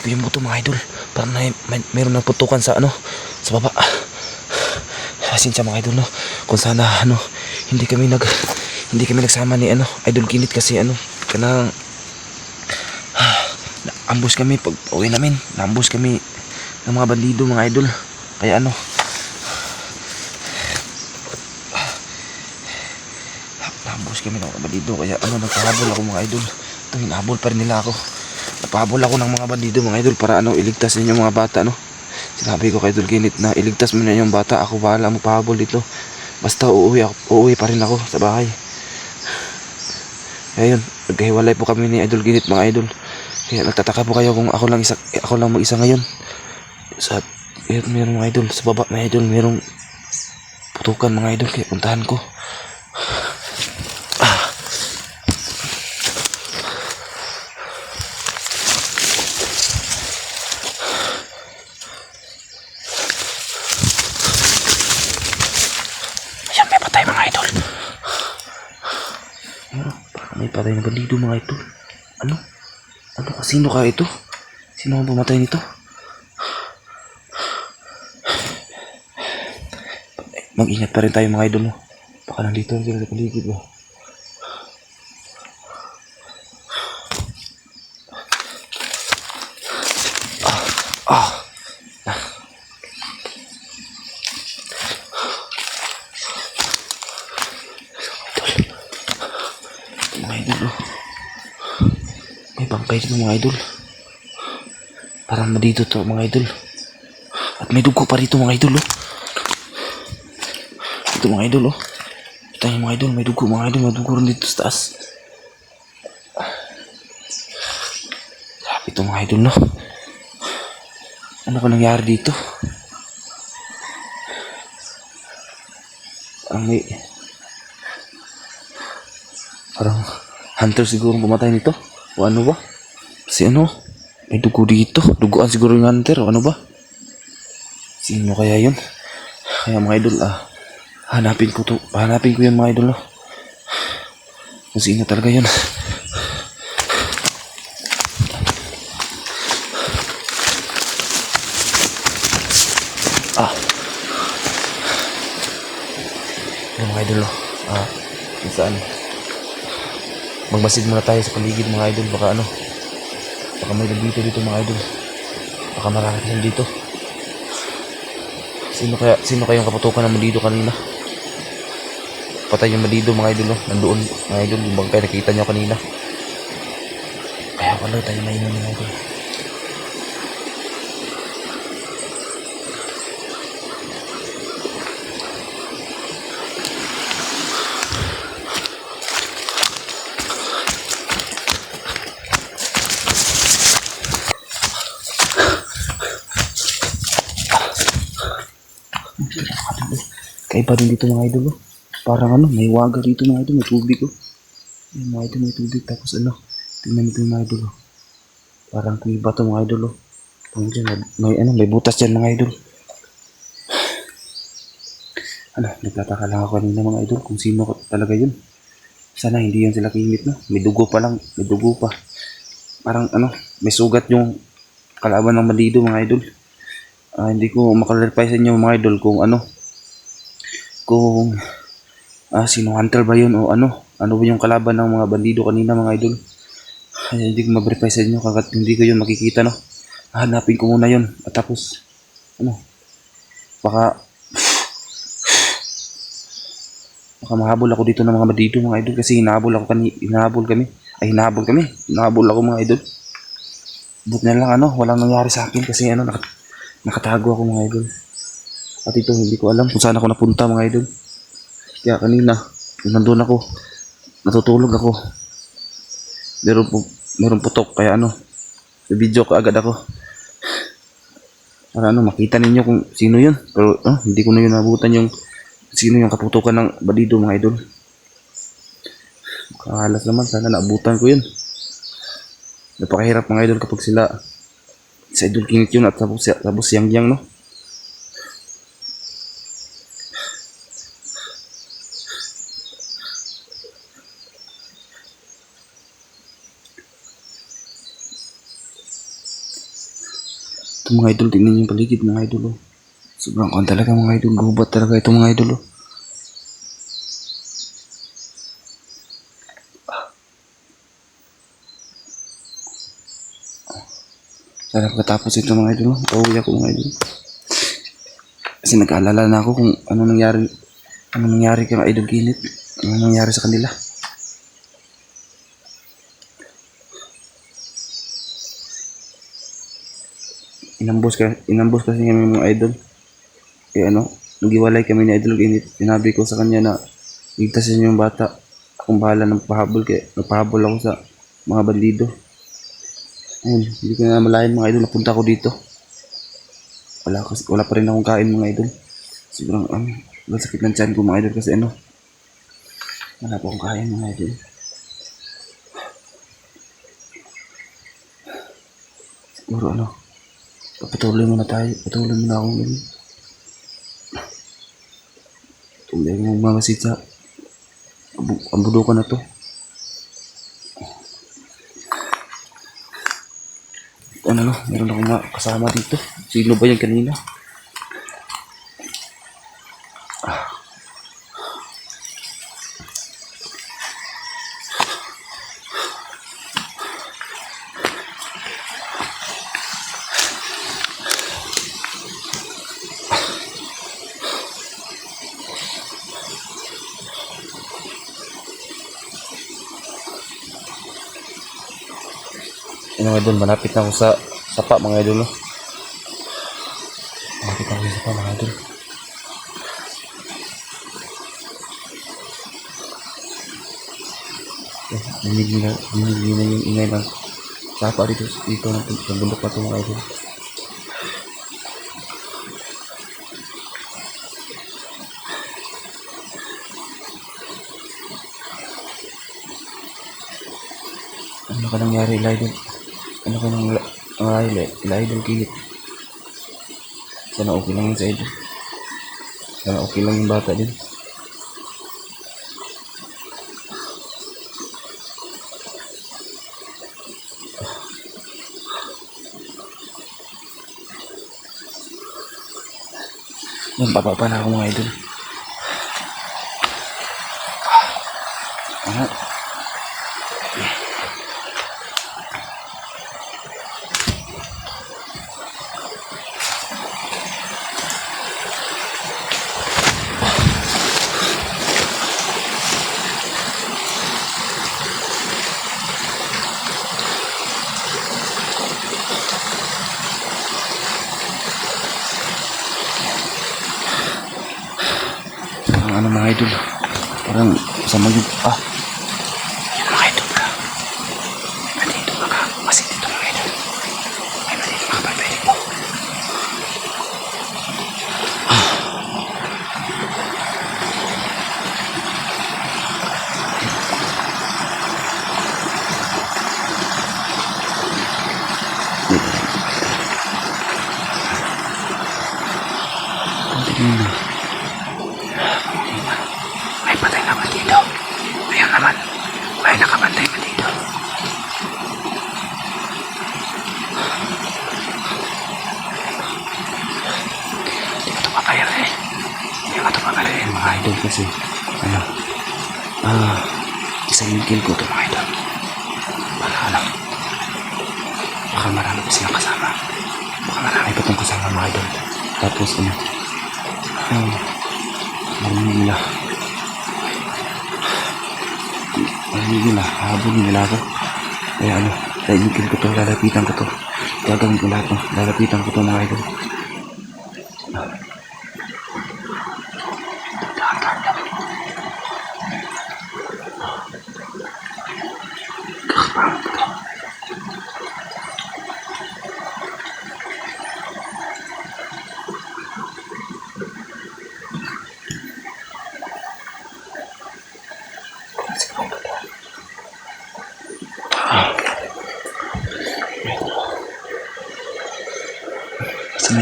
ko yung buto mga idol. Parang mayroon na putukan sa sa baba. Pasensya mga idol, no. Kung sana hindi kami nagsama ni Idol Kinit kasi kanang ambush kami pag uwi namin. Ambush kami ng mga bandido mga idol. Kaya ambush kami ng mga bandido. Kaya nagpahabol ako mga idol. Ito, hinahabol pa rin nila ako. Nagpahabol ako ng mga bandido mga idol para iligtas ninyo mga bata, no. Sinabi ko kay Idol Kinit na iligtas mo na yung bata. Ako bahala magpahabol dito. Basta uuwi pa rin ako sa bahay. Kaya yun, nagkahiwalay po kami ni Idol Kinit mga idol. Kaya nagtataka po kayo kung ako lang mag-isa ngayon. Sa mayroong mga idol sa baba mga idol, mayroong putukan mga idol, kaya puntahan ko. Ayan, may patay mga idol. Parang may patay na bandido mga idol. Sino ka ito? Sino ang pumatay nito? Mag-ingat pa rin tayo mga idol, no? Baka nandito sila sa paligid, no? Mga idol, oh. May bangkay dito mga idol. Parang dito to mga idol. At may dugo pa rito mga idol, oh. Ito mga idol, oh. Kita niyo mga idol, may dugo mga idol. May dugo rin dito sa taas. Ito mga idol, no. Ano ba nangyari dito? Parang hunter siguro pumatay nito. O ano ba? Kasi may dugo dito. Duguan siguro yung hunter. O ano ba? Sino kaya yun? Kaya mga idol, hanapin ko yun mga idol, no? Kung sino talaga yun. Yung mga idol, no? Kung saan? Magmasid muna tayo sa paligid mga idol. Baka may nandito dito mga idol. Baka marami dito. Sino kayong kaputukan ng bandido kanina? Patay yung bandido mga idol, no? Nandoon mga idol, yung bangkay nakita nyo kanina. Kaya wala tayo mainom mga idol. Kaiba rin dito mga idol, oh. Parang may waga dito mga idol, may tubig, oh. Yung mga idol, may tubig. Tapos tingnan nito mga idol, oh. Parang kumiba to mga idol, oh. May butas dyan mga idol. Nagtataka lang ako kanina mga idol kung sino talaga yun. Sana hindi yan sila Kinit, no. May dugo pa lang, may dugo pa. Parang may sugat yung kalaban ng bandido mga idol. Hindi ko makalarify sa inyo mga idol kung sino hunter ba yun o ano ba yung kalaban ng mga bandido kanina mga idol. Hindi ko ma-verify sa inyo kagat hindi ko yun makikita, no. Hanapin ko muna yun at tapos baka mahabol ako dito ng mga bandido mga idol kasi hinahabol ako mga idol. But na lang walang nangyari sa akin kasi nakatago ako mga idol. At ito hindi ko alam kung saan ako napunta mga idol. Kaya kanina nandun ako, natutulog ako. Meron putok kaya video ko agad ako. Para makita ninyo kung sino yun. Pero hindi ko na yun nabutan yung sino yung kaputukan ng bandido mga idol. Makahalas naman, sana naabutan ko yun. Napakahirap mga idol kapag sa Idol Kinit yun at tapos yang, no. mga idol, tingnan niyo yung paligid mga idol. Oh. Sobrang kuwan talaga mga idol. Gubat talaga ito mga idol. Oh. Sana pagkatapos ito mga idol. Pauwi ako mga idol. Kasi nag-aalala na ako kung ano nangyari kay mga idol Ginit. Ano nangyari sa kanila. Inambos kasi kami mga idol. Kaya ano, nag-iwalay kami ni idol Ginit. Sinabi ko sa kanya na ligtasin niyo yung bata. Akong bahala ng pahabol kaya nagpahabol ako sa mga bandido. Ayun, hindi ko na malayan mga idol. Napunta ako dito. Wala pa rin akong kain mga idol. Sobrang sakit ng tiyan ko mga idol kasi ano, wala pa akong kain mga idol. Siguro ano, patuloy muna tayo. Patuloy muna akong ganun. Patuloy akong mamasid sa ang budukan na to. Ano no, meron akong kasama dito. Sino ba yan kanina? Ano mga idol, malapit na ako sa sapa mga idol. No? Malapit na ako sa sapa mga idol. Dinig nyo na yung ingay ng sapa dito ng bundok na ito mga idol. Ano ka nangyari idol? Ano ka nangyari idol Ginit? Sana okay lang yun sa idol. Sana okay lang yung bata din. Yan, papapa na ako mga idol. Ano mga idol, parang sama yung yun mga idol ka, may bandito ka kasi dito mga idol, may bandito ka pwede po. Tingnan na. May patay naman dito. Ayan naman. May nakabantay man dito. Hindi ko ito papayarin. Hindi ko ito papayarin mga idol kasi ano, isang yung kill ko ito mga idol. Para ano, baka marami pa silang kasama. Baka marami pa itong kasama mga idol. Tapos ano, Marami nila, habulin nila ako. Kaya ano, dahil yung ko to, lalapitan ko to. Gagawin ko lahat, no? Lalapitan ko to mga idol. Saan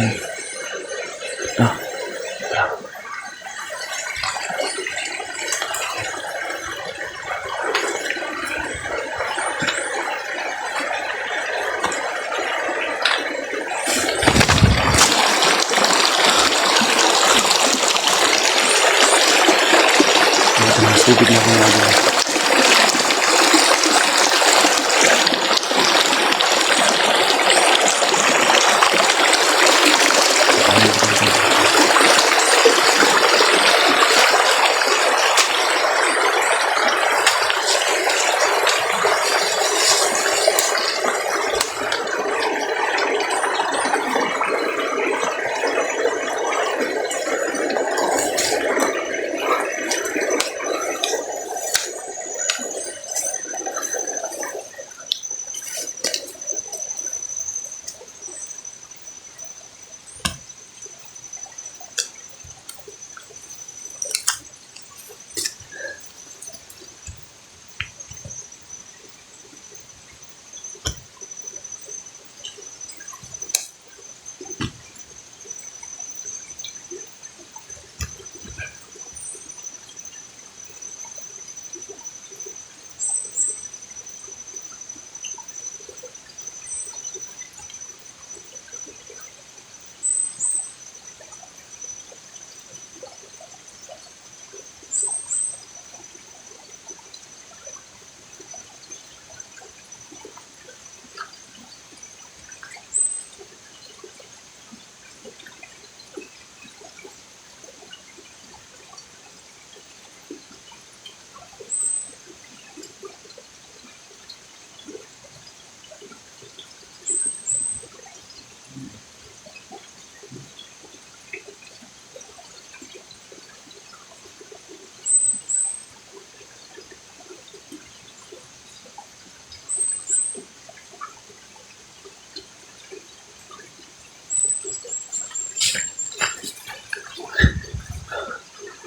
tubig na mga idol.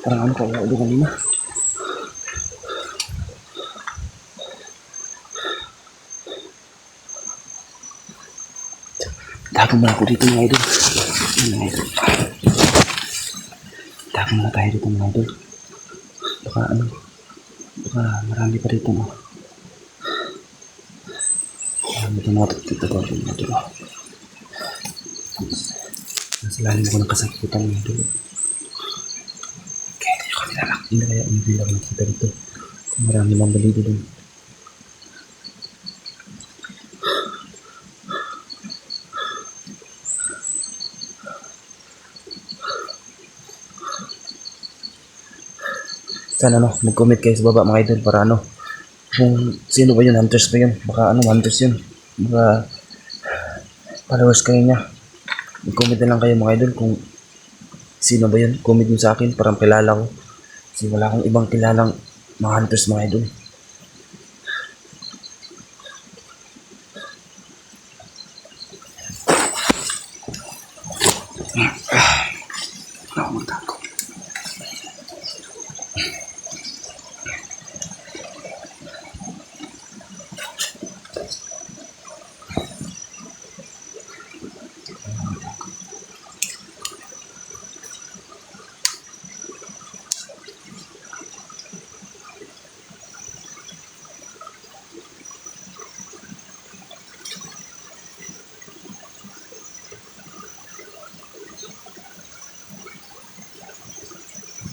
Parang ano kaya ulo kanina. Tago muna ako dito mga idol. Mga idol. Tago muna tayo dito mga idol. Baka marami pa dito no. Marami pa mga dito mga idol. Nasa lalim ko ng kasakitan mga idol. Hindi kaya hindi lang nakita dito. Marami lang balido dun. Sana mag-comment kayo sa baba mga idol para kung sino ba yun, hunters ba yun? Baka hunters yun. Baka followers kayo niya. Mag-comment na lang kayo mga idol kung sino ba yun. Comment nyo sa akin para kilala ko. Kasi wala akong ibang kilalang mga hunters mga idol. Ako magtago.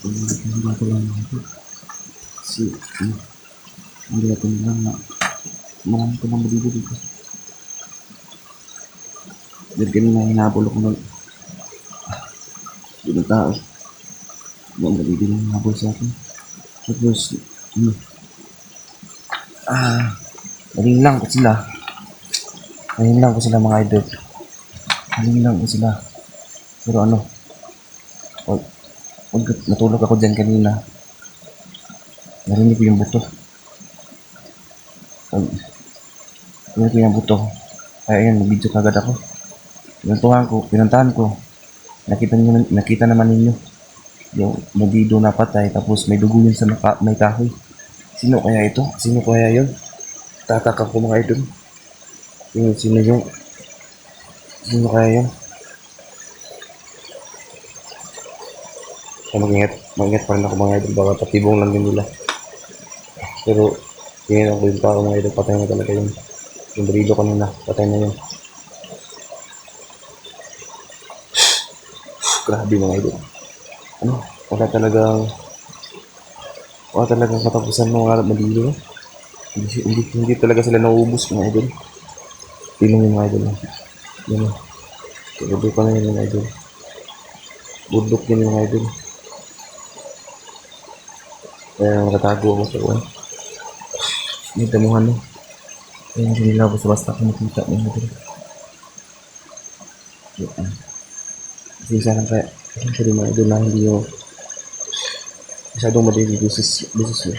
Hindi ko lang ito. Kasi, hindi natin lang na marami ko lang maligo dito. Dahil kanina hinabol ako ng ng tao. Mga maligo lang hinabol sa akin. Tapos, nalinlang ko sila. Nalinlang ko sila mga idol. Nalinlang ko sila. Pero natulog ako dyan kanina. Narinig ko yung buto. Narinig ko yung buto. Kaya yun, nag-video kagad ako. Pinuntahan ko. Nakita naman ninyo. Yung nagdido na patay, tapos may dugo yun sa may kahoy. Sino kaya ito? Sino kaya yun? Tataka ko mga idol. Sino kaya yun? Mag-ingat pa rin ako mga idol, baka patibong lang din nila. Pero tingin ako yung tao mga idol, patay na talaga yun. Yung barido kanina, patay na yun. Grabe mga idol. Wala talagang Wala talagang katapusan ng mga malilo. Hindi talaga sila nauubos mga idol. Tingnan yung mga idol. Yan o. Tuloy pa na yun mga idol. Bundok yun mga idol. Kaya nakatago ako sa uwan. May damuhan no. Kaya hindi nila ako sa basta kung makita mga idol. Yan. Kasi sana kaya. Kasi mga idol na hindi yung masyadong madilig busis yun.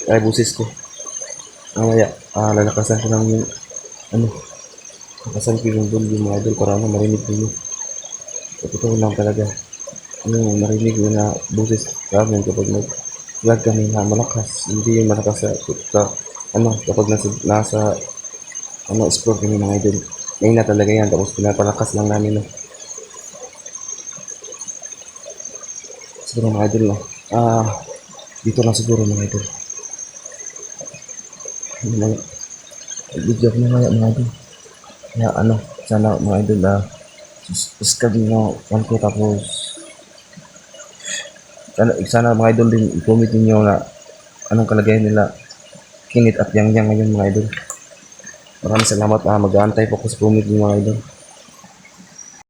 Ay busis ko. Mamaya, lalakasan ko lang yung ano, lakasan ko yung doon yung mga idol para marinig ko yun. Totoo lang talaga. Marinig mo na boses namin kapag nag-vlog kami na malakas. Hindi yung malakas kapag nasa explore kami mga idol. Ngayon na talaga yan. Tapos pinapalakas lang namin, no. Siguro mga idol, no. Dito lang siguro mga idol. Video ko na mga idol. Kaya sana mga idol, subscribe nyo, ko tapos sana mga idol din i-comment niyo na anong kalagayan nila Kinit at Yang Yang ngayon mga idol. Maraming salamat, mag-aantay po ako sa comment niyo mga idol.